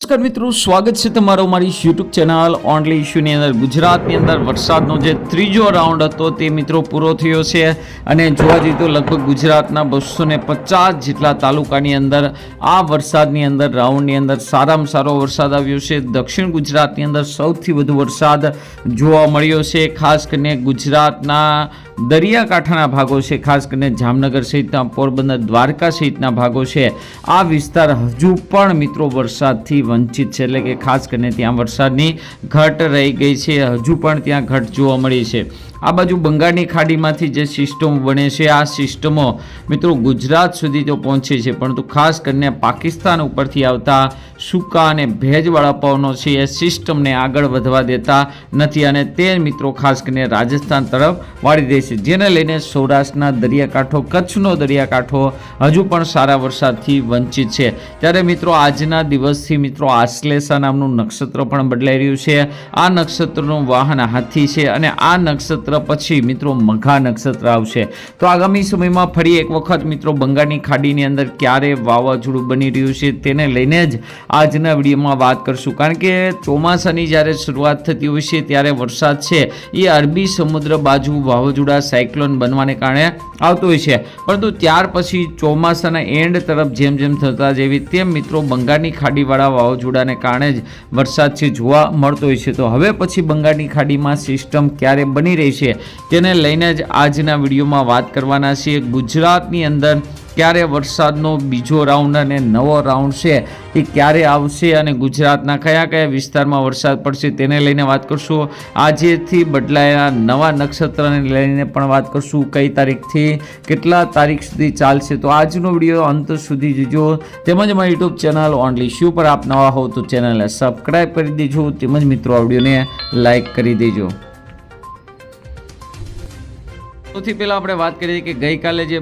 નમસ્કાર મિત્રો, સ્વાગત છે તમારો મારી યુટ્યુબ ચેનલ ઓનલી ઇશ્યુની અંદર. ગુજરાતની અંદર વરસાદનો જે ત્રીજો રાઉન્ડ હતો તે મિત્રો પૂરો થયો છે અને જોવા જઈએ તો લગભગ ગુજરાતના 250 જેટલા તાલુકાની અંદર આ વરસાદની અંદર રાઉન્ડની અંદર સારામાં સારો વરસાદ આવ્યો છે. દક્ષિણ ગુજરાતની અંદર સૌથી વધુ વરસાદ જોવા મળ્યો છે. ખાસ કરીને ગુજરાતના દરિયાકાંઠાના ભાગો છે, ખાસ કરીને જામનગર સહિતના, પોરબંદર, દ્વારકા સહિતના ભાગો છે. આ વિસ્તાર હજુ પણ મિત્રો વરસાદથી વંચિત છે, એટલે કે ખાસ કરીને ત્યાં વરસાદની ઘટ રહી ગઈ છે. હજુ પણ ત્યાં ઘટ જોવા મળી છે. આ બાજુ બંગાળની ખાડીમાંથી જે સિસ્ટમ બને છે, આ સિસ્ટમો મિત્રો ગુજરાત સુધી તો પહોંચે છે, પરંતુ ખાસ કરીને પાકિસ્તાન ઉપરથી આવતા સૂકા અને ભેજવાળા પવનો છે એ સિસ્ટમને આગળ વધવા દેતા નથી અને તે મિત્રો ખાસ કરીને રાજસ્થાન તરફ વાળી દે છે, જેને લઈને સૌરાષ્ટ્રના દરિયાકાંઠો, કચ્છનો દરિયાકાંઠો હજુ પણ સારા વરસાદથી વંચિત છે. ત્યારે મિત્રો આજના દિવસથી મિત્રો આશ્લેષા નામનું નક્ષત્ર પણ બદલાઈ રહ્યું છે. આ નક્ષત્રનું વાહન હાથી છે અને આ નક્ષત્ર પછી મિત્રો મઘા નક્ષત્ર આવશે. તો આગામી સમયમાં ફરી એક વખત મિત્રો બંગાળની ખાડીની અંદર ક્યારે વાવાઝોડું બની રહ્યું છે તેને લઈને જ આજના વિડીયોમાં વાત કરશું. કારણ કે ચોમાસાની જ્યારે શરૂઆત થતી હોય છે ત્યારે વરસાદ છે એ અરબી સમુદ્ર બાજુ વાવાઝોડા, સાયક્લોન બનવાને કારણે આવતો હોય છે, પરંતુ ત્યાર પછી ચોમાસાના એન્ડ તરફ જેમ જેમ થતા જેવી તેમ મિત્રો બંગાળની ખાડીવાળા વાવાઝોડાને કારણે જ વરસાદ છે જોવા મળતો હોય છે. તો હવે પછી બંગાળની ખાડીમાં સિસ્ટમ ક્યારે બની રહી છે તેને લઈને જ આજના વિડીયોમાં વાત કરવાના છીએ. ગુજરાતની અંદર ક્યારે વરસાદનો બીજો રાઉન્ડ અને નવો રાઉન્ડ છે એ ક્યારે આવશે અને ગુજરાતના કયા કયા વિસ્તારમાં વરસાદ પડશે તેને લઈને વાત કરશું. આજેથી બદલાયેલા નવા નક્ષત્રને લઈને પણ વાત કરશું. કઈ તારીખથી કેટલા તારીખ સુધી ચાલશે, તો આજનો વિડીયો અંત સુધી જોજો. તેમજ મારી યુટ્યુબ ચેનલ ઓનલી ઇશ્યુ પર આપ નવા હો તો ચેનલને સબસ્ક્રાઈબ કરી દેજો. તેમજ મિત્રો આ વિડીયોને લાઈક કરી દેજો. સૌથી પહેલાં આપણે વાત કરીએ કે ગઈકાલે જે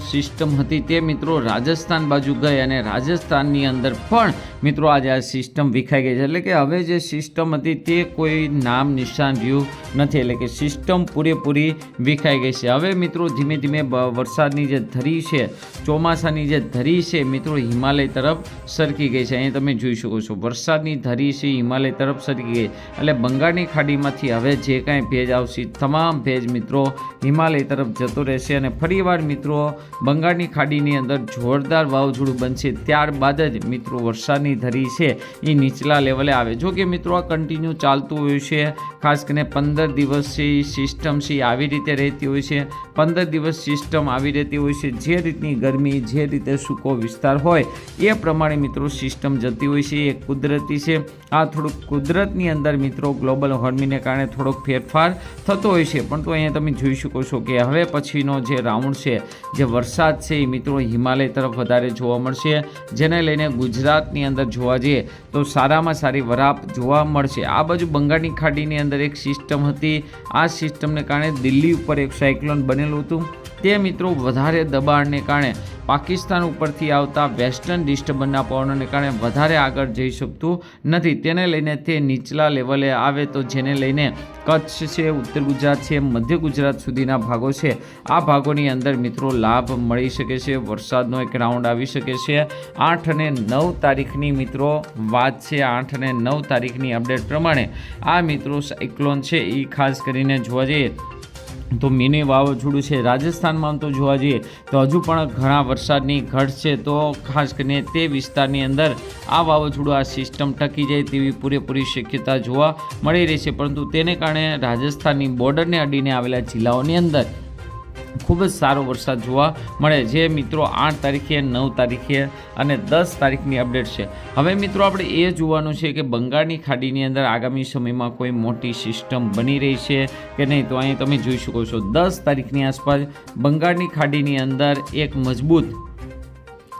સિસ્ટમ હતી તે મિત્રો રાજસ્થાન બાજુ ગઈ અને રાજસ્થાનની અંદર પણ મિત્રો આજે આ સિસ્ટમ વિખાઈ ગઈ છે, એટલે કે હવે જે સિસ્ટમ હતી તે કોઈ નામ નિશાન રહ્યું નથી, એટલે કે સિસ્ટમ પૂરેપૂરી વિખાઈ ગઈ છે. હવે મિત્રો ધીમે ધીમે વરસાદની જે ધરી છે, ચોમાસાની જે ધરી છે મિત્રો હિમાલય તરફ સરકી ગઈ છે. અહીં તમે જોઈ શકો છો વરસાદની ધરી છે હિમાલય તરફ સરકી ગઈ, એટલે બંગાળની ખાડીમાંથી હવે જે કાંઈ ભેજ આવશે તમામ ભેજ મિત્રો હિમાલય તરફ જતો રહેશે અને ફરીવાર મિત્રો બંગાળની ખાડીની અંદર જોરદાર વાવાઝોડું બનશે. ત્યારબાદ જ મિત્રો વરસાદની ધરી છે એ નીચલા લેવલે આવે. જો કે મિત્રો આ કન્ટિન્યુ ચાલતું હોય છે, ખાસ કરીને 15 દિવસ છે એ સિસ્ટમ છે આવી રીતે રહેતી હોય છે. 15 દિવસ સિસ્ટમ આવી રહેતી હોય છે. જે રીતની ગરમી, જે રીતે સૂકો વિસ્તાર હોય એ પ્રમાણે મિત્રો સિસ્ટમ જતી હોય છે. એ કુદરતી છે. આ થોડુંક કુદરતની અંદર મિત્રો ગ્લોબલ વોર્મિંગને કારણે થોડોક ફેરફાર થતો હોય છે, પણ તો અહીંયા તમે જોઈ શકો છો કે હવે પછીનો જે રાઉન્ડ છે, જે વરસાદ છે એ મિત્રો હિમાલય તરફ વધારે જોવા મળશે, જેને લઈને ગુજરાતની અંદર જોવા જઈએ તો સારામાં સારી વરાપ જોવા મળશે. આ બાજુ બંગાળની ખાડીની અંદર એક સિસ્ટમ હતી. આ સિસ્ટમને કારણે દિલ્હી ઉપર એક સાયક્લોન બનેલું હતું. તે મિત્રો વધારે દબાણને કારણે પાકિસ્તાન ઉપરથી આવતા વેસ્ટર્ન ડિસ્ટર્બન્સના પવનોને કારણે વધારે આગળ જઈ શકતું નથી. તેને લઈને તે નીચલા લેવલે આવે તો જેને લઈને કચ્છ છે, ઉત્તર ગુજરાત છે, મધ્ય ગુજરાત સુધીના ભાગો છે, આ ભાગોની અંદર મિત્રો લાભ મળી શકે છે. વરસાદનો એક રાઉન્ડ આવી શકે છે. 8 અને 9 તારીખની મિત્રો વાત છે. 8 અને 9 તારીખની અપડેટ પ્રમાણે આ મિત્રો સાયક્લોન છે એ ખાસ કરીને જોવા જઈએ તો મિની વાવાઝોડું છે. રાજસ્થાનમાં તો જોવા જઈએ તો હજુ પણ ઘણા વરસાદની ઘટ છે, તો ખાસ કરીને તે વિસ્તારની અંદર આ વાવાઝોડું, આ સિસ્ટમ ટકી જાય તેવી પૂરેપૂરી શક્યતા જોવા મળી રહી છે. પરંતુ તેને કારણે રાજસ્થાનની બોર્ડરને અડીને આવેલા જિલ્લાઓની અંદર ખૂબ જ સારો વરસાદ જોવા મળે. જે મિત્રો 8 તારીખે, 9 તારીખે અને 10 તારીખની અપડેટ છે. હવે મિત્રો આપણે એ જોવાનું છે કે બંગાળની ખાડીની અંદર આગામી સમયમાં કોઈ મોટી સિસ્ટમ બની રહી છે કે નહીં. તો અહીં તમે જોઈ શકો છો 10 તારીખની આસપાસ બંગાળની ખાડીની અંદર એક મજબૂત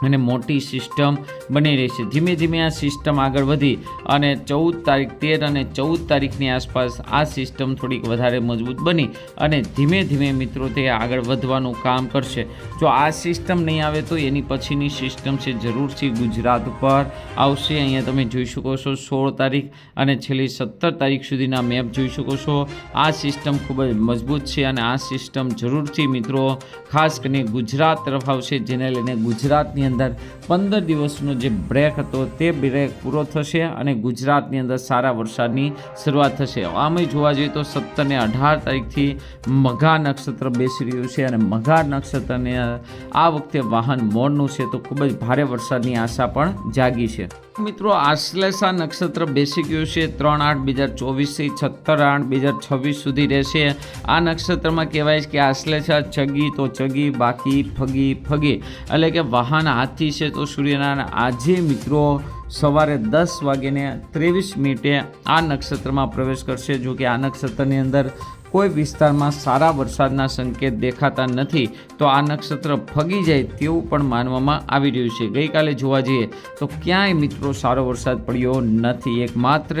અને મોટી સિસ્ટમ બની રહી છે. ધીમે ધીમે આ સિસ્ટમ આગળ વધી અને 14 તારીખ, 13 અને 14 તારીખની આસપાસ આ સિસ્ટમ થોડીક વધારે મજબૂત બની અને ધીમે ધીમે મિત્રો તે આગળ વધવાનું કામ કરશે. જો આ સિસ્ટમ નહીં આવે તો એની પછીની સિસ્ટમ છે જરૂરથી ગુજરાત ઉપર આવશે. અહીંયા તમે જોઈ શકો છો 16 તારીખ અને છેલ્લી 17 તારીખ સુધીના મેપ જોઈ શકો છો. આ સિસ્ટમ ખૂબ જ મજબૂત છે અને આ સિસ્ટમ જરૂરથી મિત્રો ખાસ કરીને ગુજરાત તરફ આવશે, જેને લઈને ગુજરાતની અંદર 15 દિવસનો જે બ્રેક હતો તે બ્રેક પૂરો થશે અને ગુજરાતની અંદર સારા વરસાદની શરૂઆત થશે. આમે જોવા જઈએ તો 17 અને 18 તારીખથી મઘા નક્ષત્ર બેસી રહ્યું છે અને મઘા નક્ષત્રને આ વખતે વાહન મોરનું છે તો ખૂબ જ ભારે વરસાદની આશા પણ જાગી છે. મિત્રો આશ્લેષા નક્ષત્ર બેસી ગયું છે 3/8/2024 થી 16/8/2026 સુધી રહેશે. આ નક્ષત્રમાં કહેવાય છે કે આશ્લેષા ચગી તો ચગી, બાકી ફગી ફગી, એટલે કે વાહન હાથી છે તો સૂર્યનારાયણ આજે મિત્રો સવારે 10:23 આ નક્ષત્રમાં પ્રવેશ કરશે. જો કે આ નક્ષત્રની અંદર કોઈ વિસ્તારમાં સારા વરસાદના સંકેત દેખાતા નથી તો આ નક્ષત્ર ફગી જાય તેવું પણ માનવામાં આવી રહ્યું છે. ગઈકાલે જોવા જઈએ તો ક્યાંય મિત્રો સારો વરસાદ પડ્યો નથી. એક માત્ર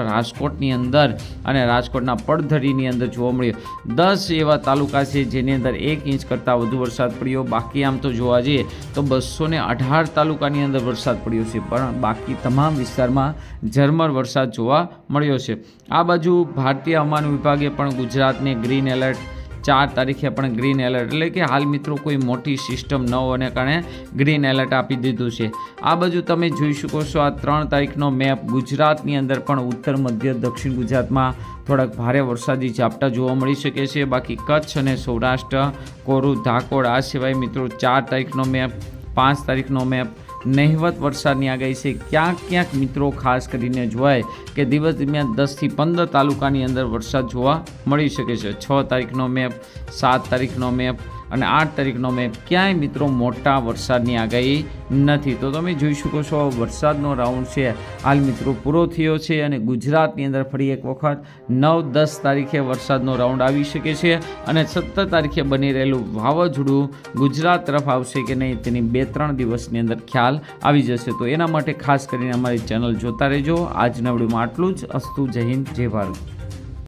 રાજકોટની અંદર અને રાજકોટના પડધરીની અંદર જોવા મળ્યો. 10 એવા તાલુકા છે જેની અંદર 1 ઇંચ કરતાં વધુ વરસાદ પડ્યો. બાકી આમ તો જોવા જઈએ તો 218 તાલુકાની અંદર વરસાદ પડ્યો છે, પણ બાકી તમામ વિસ્તારમાં ઝરમર વરસાદ જોવા મળ્યો છે. આ બાજુ ભારતીય હવામાન વિભાગે પણ ગુજરાતને ગ્રીન એલર્ટ 4 તારીખે પણ ગ્રીન એલર્ટ, એટલે કે હાલ મિત્રો કોઈ મોટી સિસ્ટમ ન હોવાને કારણે ગ્રીન એલર્ટ આપી દીધું છે. આ બાજુ તમે જોઈ શકો છો આ 3 તારીખનો મેપ. ગુજરાતની અંદર પણ ઉત્તર મધ્ય દક્ષિણ ગુજરાતમાં થોડાક ભારે વરસાદી ઝાપટા જોવા મળી શકે છે. બાકી કચ્છ અને સૌરાષ્ટ્ર કોરું ધાકોડ. આ સિવાય મિત્રો 4 તારીખનો મેપ, 5 તારીખનો મેપ નહિવત વરસાદની આગાહી છે. ક્યાંક મિત્રો ખાસ કરીને જોવાય કે દિવસ દરમિયાન 10 થી 15 તાલુકાની અંદર વરસાદ જોવા મળી શકે છે. 6 તારીખનો મેપ, 7 તારીખનો મેપ અને 8 તારીખનો મેપ ક્યાંય મિત્રો મોટા વરસાદની આગાહી નથી. તો તમે જોઈ શકો છો વરસાદનો રાઉન્ડ છે હાલ મિત્રો પૂરો થયો છે અને ગુજરાતની અંદર ફરી એક વખત 9-10 તારીખે વરસાદનો રાઉન્ડ આવી શકે છે અને 17 તારીખે બની રહેલું વાવાઝોડું ગુજરાત તરફ આવશે કે નહીં તેની 2-3 દિવસની અંદર ખ્યાલ આવી જશે. તો એના માટે ખાસ કરીને અમારી ચેનલ જોતા રહેજો. આજના વિડીયોમાં આટલું જ. અસ્તુ. જય હિન્દ, જય ભારત.